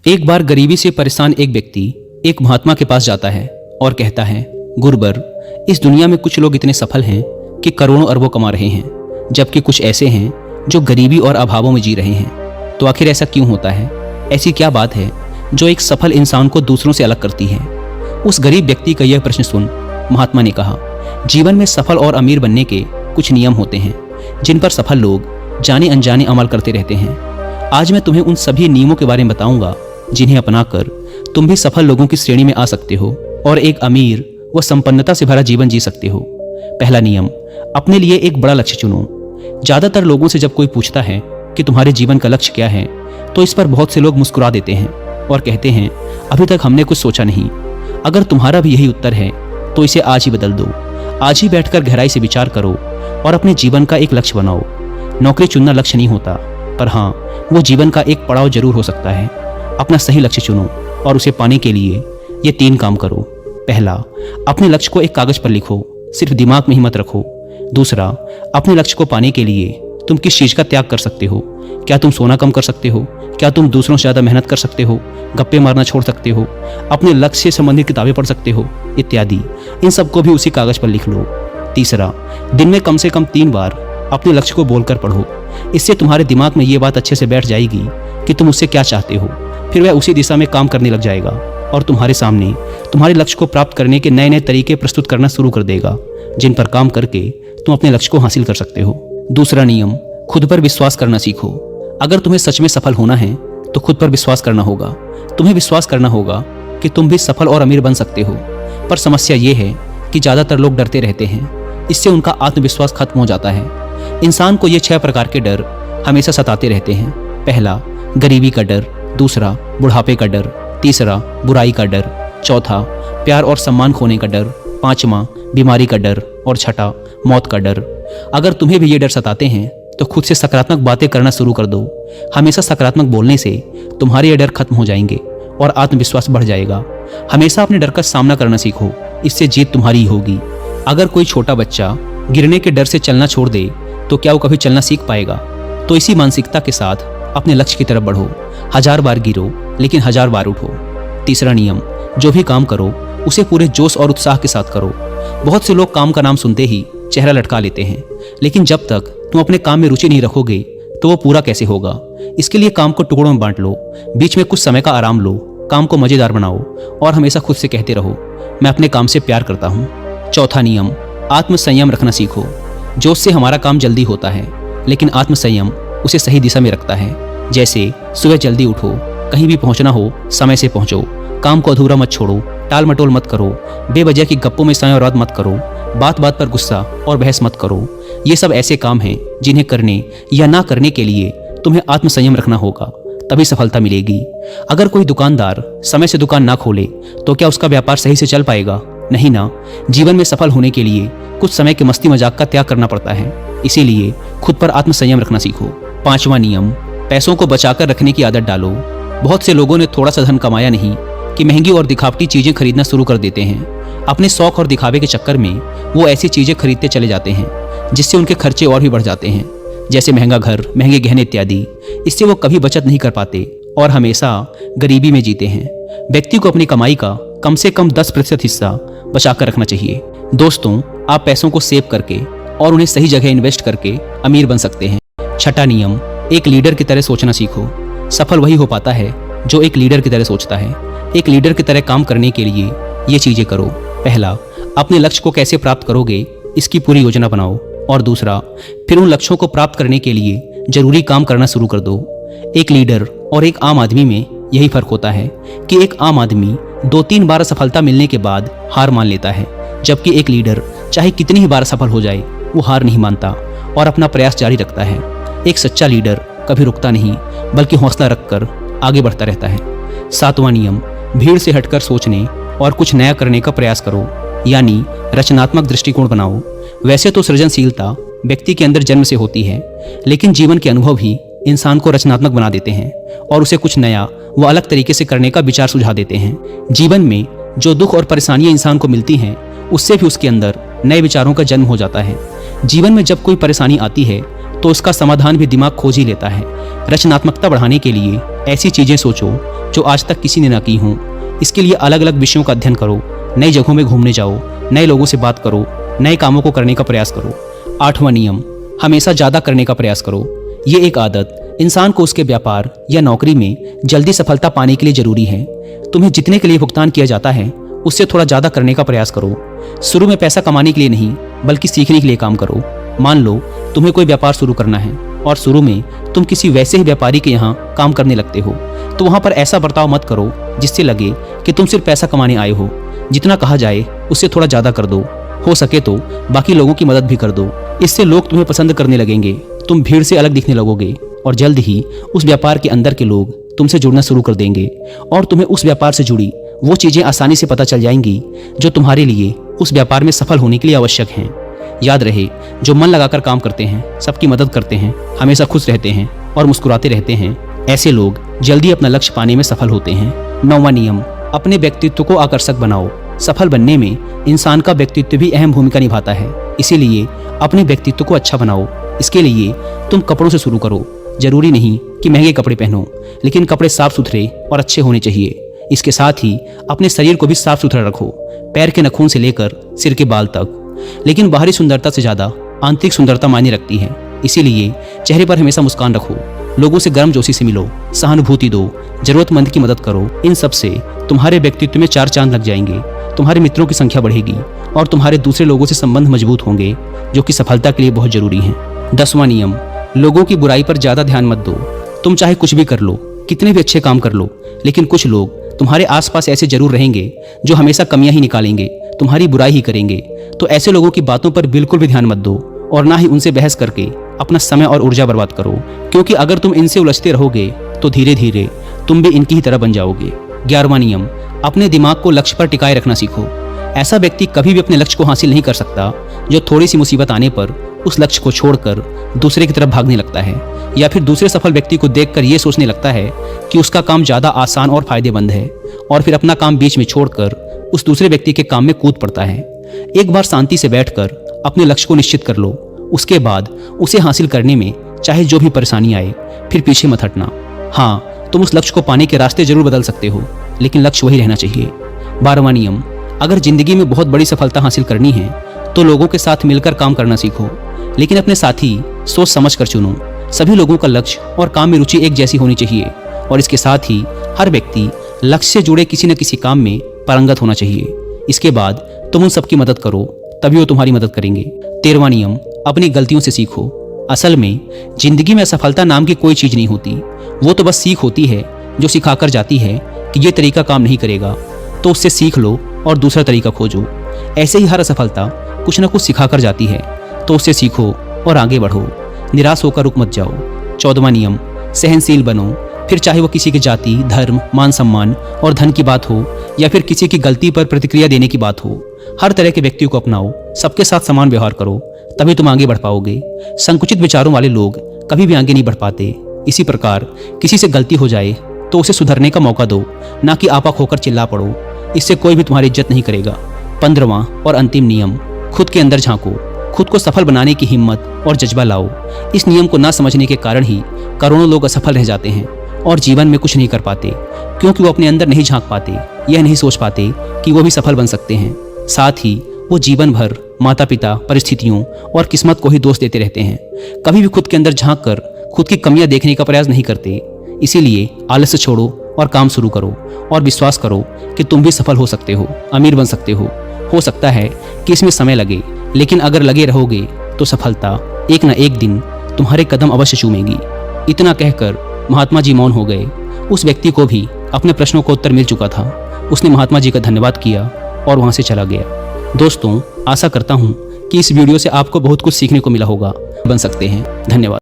एक बार गरीबी से परेशान एक व्यक्ति एक महात्मा के पास जाता है और कहता है, गुरुवर, इस दुनिया में कुछ लोग इतने सफल हैं कि करोड़ों अरबों कमा रहे हैं, जबकि कुछ ऐसे हैं जो गरीबी और अभावों में जी रहे हैं। तो आखिर ऐसा क्यों होता है? ऐसी क्या बात है जो एक सफल इंसान को दूसरों से अलग करती है? उस गरीब व्यक्ति का यह प्रश्न सुन महात्मा ने कहा, जीवन में सफल और अमीर बनने के कुछ नियम होते हैं जिन पर सफल लोग जाने अनजाने अमल करते रहते हैं। आज मैं तुम्हें उन सभी नियमों के बारे में बताऊंगा जिन्हें अपनाकर तुम भी सफल लोगों की श्रेणी में आ सकते हो और एक अमीर व संपन्नता से भरा जीवन जी सकते हो। पहला नियम, अपने लिए एक बड़ा लक्ष्य चुनो। ज्यादातर लोगों से जब कोई पूछता है कि तुम्हारे जीवन का लक्ष्य क्या है, तो इस पर बहुत से लोग मुस्कुरा देते हैं और कहते हैं, अभी तक हमने कुछ सोचा नहीं। अगर तुम्हारा भी यही उत्तर है तो इसे आज ही बदल दो। आज ही बैठकर गहराई से विचार करो और अपने जीवन का एक लक्ष्य बनाओ। नौकरी चुनना लक्ष्य नहीं होता, पर हाँ, वो जीवन का एक पड़ाव जरूर हो सकता है। अपना सही लक्ष्य चुनो और उसे पाने के लिए ये 3 काम करो। पहला, अपने लक्ष्य को एक कागज पर लिखो, सिर्फ दिमाग में ही मत रखो। दूसरा, अपने लक्ष्य को पाने के लिए तुम किस चीज का त्याग कर सकते हो? क्या तुम सोना कम कर सकते हो? क्या तुम दूसरों से ज्यादा मेहनत कर सकते हो? गप्पे मारना छोड़ सकते हो? अपने लक्ष्य से संबंधित किताबें पढ़ सकते हो? इत्यादि। इन सबको भी उसी कागज पर लिख लो। तीसरा, दिन में कम से कम 3 बार अपने लक्ष्य को बोलकर पढ़ो। इससे तुम्हारे दिमाग में ये बात अच्छे से बैठ जाएगी कि तुम उससे क्या चाहते हो। फिर वह उसी दिशा में काम करने लग जाएगा और तुम्हारे सामने तुम्हारे लक्ष्य को प्राप्त करने के नए नए तरीके प्रस्तुत करना शुरू कर देगा, जिन पर काम करके तुम अपने लक्ष्य को हासिल कर सकते हो। दूसरा नियम, खुद पर विश्वास करना सीखो। अगर तुम्हें सच में सफल होना है तो खुद पर विश्वास करना होगा। तुम्हें विश्वास करना होगा कि तुम भी सफल और अमीर बन सकते हो। पर समस्या ये है कि ज्यादातर लोग डरते रहते हैं। इससे उनका आत्मविश्वास खत्म हो जाता है। इंसान को ये 6 प्रकार के डर हमेशा सताते रहते हैं। पहला, गरीबी का डर। दूसरा, बुढ़ापे का डर। तीसरा, बुराई का डर। चौथा, प्यार और सम्मान खोने का डर। पांचवा, बीमारी का डर। और छठा, मौत का डर। अगर तुम्हें भी ये डर सताते हैं तो खुद से सकारात्मक बातें करना शुरू कर दो। हमेशा सकारात्मक बोलने से तुम्हारे ये डर खत्म हो जाएंगे और आत्मविश्वास बढ़ जाएगा। हमेशा अपने डर का सामना करना सीखो, इससे जीत तुम्हारी ही होगी। अगर कोई छोटा बच्चा गिरने के डर से चलना छोड़ दे तो क्या वो कभी चलना सीख पाएगा? तो इसी मानसिकता के साथ अपने लक्ष्य की तरफ बढ़ो। 1000 बार गिरो लेकिन 1000 बार उठो। तीसरा नियम, जो भी काम करो उसे पूरे जोश और उत्साह के साथ करो। बहुत से लोग काम का नाम सुनते ही चेहरा लटका लेते हैं, लेकिन जब तक तुम अपने काम में रुचि नहीं रखोगे तो वो पूरा कैसे होगा? इसके लिए काम को टुकड़ों में बांट लो, बीच में कुछ समय का आराम लो, काम को मजेदार बनाओ और हमेशा खुद से कहते रहो, मैं अपने काम से प्यार करता हूँ। चौथा नियम, आत्मसंयम रखना सीखो। जोश से हमारा काम जल्दी होता है, लेकिन आत्मसंयम उसे सही दिशा में रखता है। जैसे सुबह जल्दी उठो, कहीं भी पहुंचना हो समय से पहुंचो, काम को अधूरा मत छोड़ो, टाल मटोल मत करो, बेवजह की गप्पों में समय बर्बाद मत करो, बात बात पर गुस्सा और बहस मत करो। ये सब ऐसे काम हैं जिन्हें करने या ना करने के लिए तुम्हें आत्मसंयम रखना होगा, तभी सफलता मिलेगी। अगर कोई दुकानदार समय से दुकान ना खोले तो क्या उसका व्यापार सही से चल पाएगा? नहीं ना। जीवन में सफल होने के लिए कुछ समय के मस्ती मजाक का त्याग करना पड़ता है, इसीलिए खुद पर आत्मसंयम रखना सीखो। पांचवा नियम, पैसों को बचाकर रखने की आदत डालो। बहुत से लोगों ने थोड़ा सा धन कमाया नहीं कि महंगी और दिखावटी चीजें खरीदना शुरू कर देते हैं। अपने शौक और दिखावे के चक्कर में वो ऐसी चीजें खरीदते चले जाते हैं जिससे उनके खर्चे और भी बढ़ जाते हैं, जैसे महंगा घर, महंगे गहने इत्यादि। इससे वो कभी बचत नहीं कर पाते और हमेशा गरीबी में जीते हैं। व्यक्ति को अपनी कमाई का कम से कम 10% हिस्सा बचाकर रखना चाहिए। दोस्तों, आप पैसों को सेव करके और उन्हें सही जगह इन्वेस्ट करके अमीर बन सकते हैं। छठा नियम, एक लीडर की तरह सोचना सीखो। सफल वही हो पाता है जो एक लीडर की तरह सोचता है। एक लीडर की तरह काम करने के लिए ये चीजें करो। पहला, अपने लक्ष्य को कैसे प्राप्त करोगे इसकी पूरी योजना बनाओ। और दूसरा, फिर उन लक्ष्यों को प्राप्त करने के लिए जरूरी काम करना शुरू कर दो। एक लीडर और एक आम आदमी में यही फर्क होता है कि एक आम आदमी 2-3 बार सफलता मिलने के बाद हार मान लेता है, जबकि एक लीडर चाहे कितनी ही बार सफल हो जाए वो हार नहीं मानता और अपना प्रयास जारी रखता है। एक सच्चा लीडर कभी रुकता नहीं बल्कि हौसला रखकर आगे बढ़ता रहता है। 7वां नियम, भीड़ से हटकर सोचने और कुछ नया करने का प्रयास करो, यानी रचनात्मक दृष्टिकोण बनाओ। वैसे तो सृजनशीलता व्यक्ति के अंदर जन्म से होती है, लेकिन जीवन के अनुभव ही इंसान को रचनात्मक बना देते हैं और उसे कुछ नया व अलग तरीके से करने का विचार सुझा देते हैं। जीवन में जो दुख और परेशानियां इंसान को मिलती हैं, उससे भी उसके अंदर नए विचारों का जन्म हो जाता है। जीवन में जब कोई परेशानी आती है तो उसका समाधान भी दिमाग खोज ही लेता है। रचनात्मकता बढ़ाने के लिए ऐसी चीजें सोचो जो आज तक किसी ने ना की हों। इसके लिए अलग अलग विषयों का अध्ययन करो, नई जगहों में घूमने जाओ, नए लोगों से बात करो, नए कामों को करने का प्रयास करो। 8वां नियम, हमेशा ज़्यादा करने का प्रयास करो। ये एक आदत इंसान को उसके व्यापार या नौकरी में जल्दी सफलता पाने के लिए जरूरी है। तुम्हें जितने के लिए भुगतान किया जाता है उससे थोड़ा ज़्यादा करने का प्रयास करो। शुरू में पैसा कमाने के लिए नहीं बल्कि सीखने के लिए काम करो। मान लो तुम्हें कोई व्यापार शुरू करना है और शुरू में तुम किसी वैसे ही व्यापारी के यहाँ काम करने लगते हो, तो वहाँ पर ऐसा बर्ताव मत करो जिससे लगे कि तुम सिर्फ पैसा कमाने आए हो। जितना कहा जाए उससे थोड़ा ज़्यादा कर दो। हो सके तो बाकी लोगों की मदद भी कर दो। इससे लोग तुम्हें पसंद करने लगेंगे, तुम भीड़ से अलग दिखने लगोगे और जल्द ही उस व्यापार के अंदर के लोग तुमसे जुड़ना शुरू कर देंगे और तुम्हें उस व्यापार से जुड़ी वो चीज़ें आसानी से पता चल जाएंगी जो तुम्हारे लिए उस व्यापार में सफल होने के लिए आवश्यक हैं। याद रहे, जो मन लगाकर काम करते हैं, सबकी मदद करते हैं, हमेशा खुश रहते हैं और मुस्कुराते रहते हैं, ऐसे लोग जल्दी अपना लक्ष्य पाने में सफल होते हैं। 9वां नियम, अपने व्यक्तित्व को आकर्षक बनाओ। सफल बनने में इंसान का व्यक्तित्व भी अहम भूमिका निभाता है, इसीलिए अपने व्यक्तित्व को अच्छा बनाओ। इसके लिए तुम कपड़ों से शुरू करो। जरूरी नहीं कि महंगे कपड़े पहनो, लेकिन कपड़े साफ सुथरे और अच्छे होने चाहिए। इसके साथ ही अपने शरीर को भी साफ सुथरा रखो, पैर के नाखून से लेकर सिर के बाल तक। लेकिन बाहरी सुंदरता से ज़्यादा आंतरिक सुंदरता मायने रखती है, इसीलिए चेहरे पर हमेशा मुस्कान रखो, लोगों से गर्मजोशी से मिलो, सहानुभूति दो, जरूरतमंद की मदद करो। इन सब से तुम्हारे व्यक्तित्व में 4 चांद लग जाएंगे, तुम्हारे मित्रों की संख्या बढ़ेगी और तुम्हारे दूसरे लोगों से संबंध मजबूत होंगे, जो कि सफलता के लिए बहुत जरूरी है। 10वां नियम, लोगों की बुराई पर ज़्यादा ध्यान मत दो। तुम चाहे कुछ भी कर लो, कितने भी अच्छे काम कर लो, लेकिन कुछ लोग तुम्हारे आसपास ऐसे जरूर रहेंगे जो हमेशा कमियां ही निकालेंगे, तुम्हारी बुराई ही करेंगे। तो ऐसे लोगों की बातों पर बिल्कुल भी ध्यान मत दो और ना ही उनसे बहस करके अपना समय और ऊर्जा बर्बाद करो, क्योंकि अगर तुम इनसे उलझते रहोगे तो धीरे धीरे तुम भी इनकी ही तरह बन जाओगे। 11वां नियम, अपने दिमाग को लक्ष्य पर टिकाए रखना सीखो। ऐसा व्यक्ति कभी भी अपने लक्ष्य को हासिल नहीं कर सकता जो थोड़ी सी मुसीबत आने पर उस लक्ष्य को छोड़कर दूसरे की तरफ भागने लगता है, या फिर दूसरे सफल व्यक्ति को देखकर ये सोचने लगता है कि उसका काम ज़्यादा आसान और फायदेमंद है और फिर अपना काम बीच में छोड़कर उस दूसरे व्यक्ति के काम में कूद पड़ता है। एक बार शांति से बैठकर अपने लक्ष्य को निश्चित कर लो, उसके बाद उसे हासिल करने में चाहे जो भी परेशानी आए फिर पीछे मत हटना। हाँ, तुम उस लक्ष्य को पाने के रास्ते जरूर बदल सकते हो, लेकिन लक्ष्य वही रहना चाहिए। 12वां नियम, अगर जिंदगी में बहुत बड़ी सफलता हासिल करनी है तो लोगों के साथ मिलकर काम करना सीखो, लेकिन अपने साथी सोच समझ कर चुनो। सभी लोगों का लक्ष्य और काम में रुचि एक जैसी होनी चाहिए और इसके साथ ही हर व्यक्ति लक्ष्य से जुड़े किसी न किसी काम में पारंगत होना चाहिए। इसके बाद तुम उन सबकी मदद करो, तभी वो तुम्हारी मदद करेंगे। 13वां नियम, अपनी गलतियों से सीखो। असल में जिंदगी में असफलता नाम की कोई चीज नहीं होती, वो तो बस सीख होती है जो सिखाकर जाती है कि ये तरीका काम नहीं करेगा, तो उससे सीख लो और दूसरा तरीका खोजो। ऐसे ही हर असफलता कुछ न कुछ सिखाकर जाती है, तो उससे सीखो और आगे बढ़ो, निराश होकर रुक मत जाओ। 14वां नियम, सहनशील बनो। फिर चाहे वो किसी की जाति, धर्म, मान सम्मान और धन की बात हो या फिर किसी की गलती पर प्रतिक्रिया देने की बात हो, हर तरह के व्यक्तियों को अपनाओ, सबके साथ समान व्यवहार करो, तभी तुम आगे बढ़ पाओगे। संकुचित विचारों वाले लोग कभी भी आगे नहीं बढ़ पाते। इसी प्रकार किसी से गलती हो जाए तो उसे सुधरने का मौका दो, ना कि आपा खोकर चिल्ला पड़ो, इससे कोई भी तुम्हारी इज्जत नहीं करेगा। 15वां और अंतिम नियम, खुद के अंदर झांको। खुद को सफल बनाने की हिम्मत और जज्बा लाओ। इस नियम को ना समझने के कारण ही करोड़ों लोग असफल रह जाते हैं और जीवन में कुछ नहीं कर पाते, क्योंकि वो अपने अंदर नहीं झांक पाते, यह नहीं सोच पाते कि वो भी सफल बन सकते हैं। साथ ही वो जीवन भर माता पिता, परिस्थितियों और किस्मत को ही दोष देते रहते हैं। कभी भी खुद के अंदर झांक कर खुद की कमियां देखने का प्रयास नहीं करते। इसीलिए आलस्य छोड़ो और काम शुरू करो और विश्वास करो कि तुम भी सफल हो सकते हो, अमीर बन सकते हो। हो सकता है कि इसमें समय लगे, लेकिन अगर लगे रहोगे तो सफलता एक न एक दिन तुम्हारे कदम अवश्य चूमेगी। इतना कहकर महात्मा जी मौन हो गए। उस व्यक्ति को भी अपने प्रश्नों का उत्तर मिल चुका था। उसने महात्मा जी का धन्यवाद किया और वहां से चला गया। दोस्तों, आशा करता हूं कि इस वीडियो से आपको बहुत कुछ सीखने को मिला होगा। बन सकते हैं। धन्यवाद।